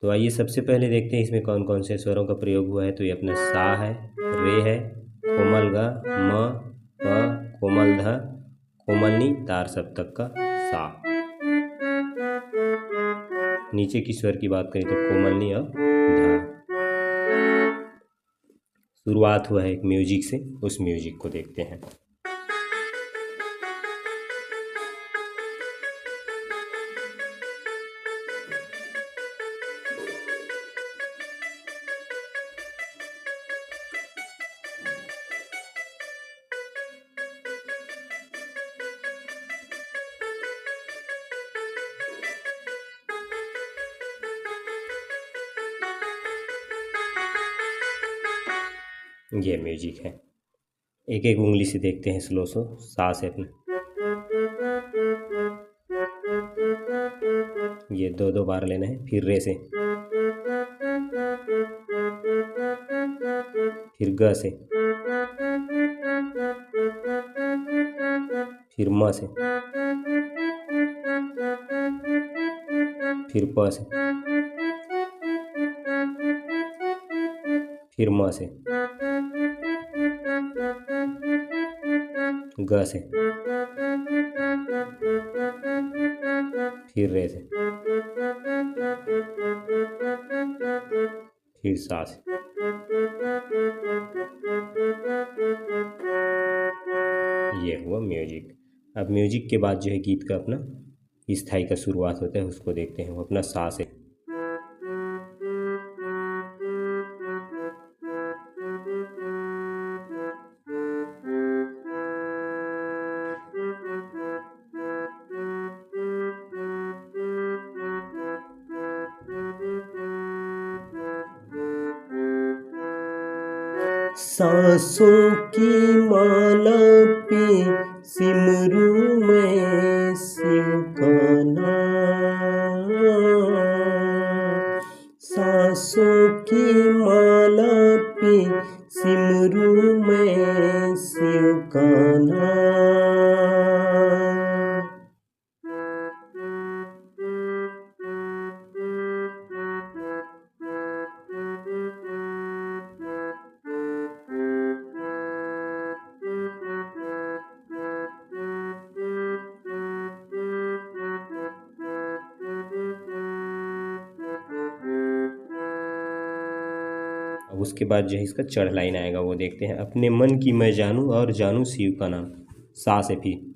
तो आइए सबसे पहले देखते हैं इसमें कौन कौन से स्वरों का प्रयोग हुआ है। तो ये अपना सा है, रे है, कोमल ग, म, प, कोमल ध, कोमल नी, तार सप्तक का सा। नीचे की स्वर की बात करें तो कोमल नी और ध। शुरुआत हुआ है एक म्यूजिक से, उस म्यूजिक को देखते हैं। ये म्यूजिक है। एक एक उंगली से देखते हैं स्लो सो। सा से अपने ये दो दो बार लेना है। फिर रे से, फिर ग से, फिर म से, फिर प से, फिर म से, ग से, फिर रे से, फिर सा से। ये हुआ म्यूजिक। अब म्यूजिक के बाद जो है गीत का अपना स्थाई का शुरुआत होता है, उसको देखते हैं। वो अपना सा से। सांसों की माला पे सिमरू मैं शिव का नाम। सांसों की माला पे सिमरू मैं शिव का नाम। अब उसके बाद जो है इसका चढ़ लाइन आएगा, वो देखते हैं। अपने मन की मैं जानूं और जानूं शिव का नाम। सा से फिर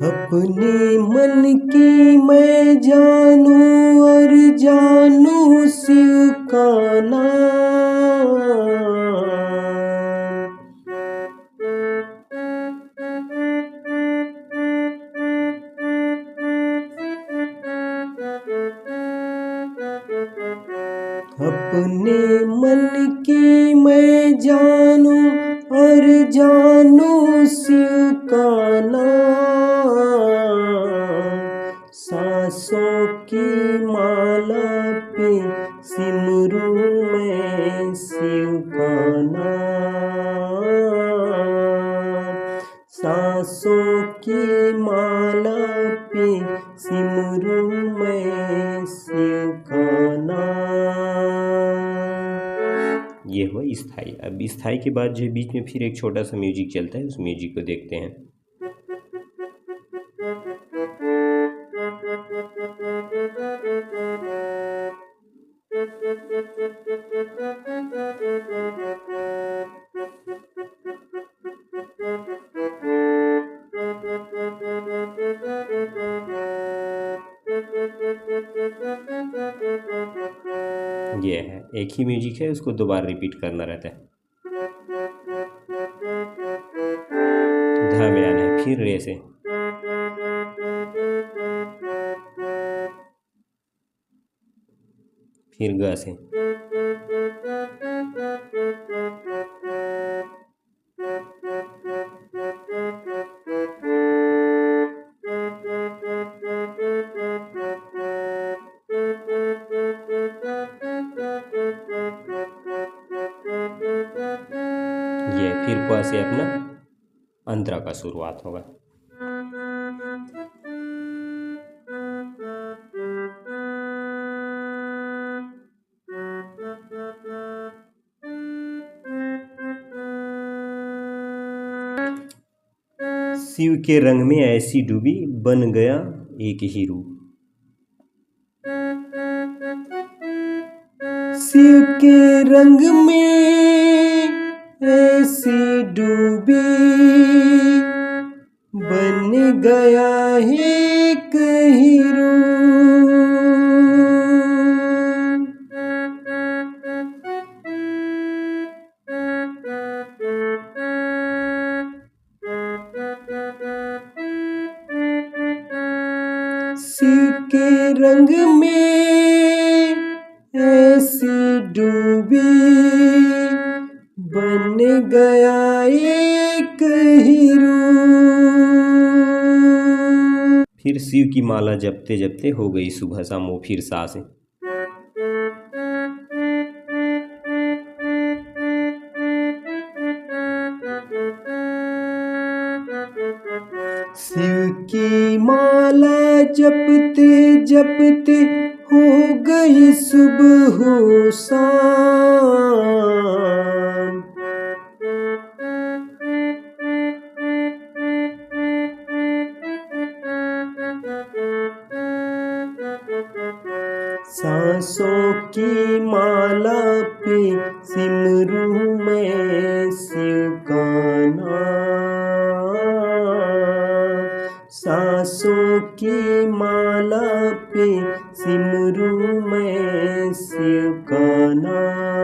अपने मन की मैं जानूं और जानूं शिव का नाम। अपने मन की मैं जानूं और जानूं शिव का नाम। सांसों की माला पे सिमरू मैं शिव का नाम। सांसों की माला पे सिमरू मैं शिव का नाम। ये हुआ स्थाई। अब स्थाई के बाद जो बीच में फिर एक छोटा सा म्यूजिक चलता है, उस म्यूजिक को देखते हैं। ये है, एक ही म्यूजिक है, उसको दो बार रिपीट करना रहता है। ध में आना है, फिर रे से, फिर ग से, ये फिर प से अपना अंतरा का शुरुआत होगा। शिव के रंग में ऐसी डूबी बन गया एक ही रूप। शिव के रंग में ऐसी डूबी बन गया एक ही रूप। शिव के रंग में ऐसी डूबी बन गया एक ही रूप। फिर शिव की माला जपते जपते हो गई सुबह शाम वो फिर सा से। शिव की माला जपते जपते हो गई सुबह शाम। सांसों की माला पे सिमरूं मैं शिव का नाम। सांसों की माला पे सिमरूं मैं शिव का नाम।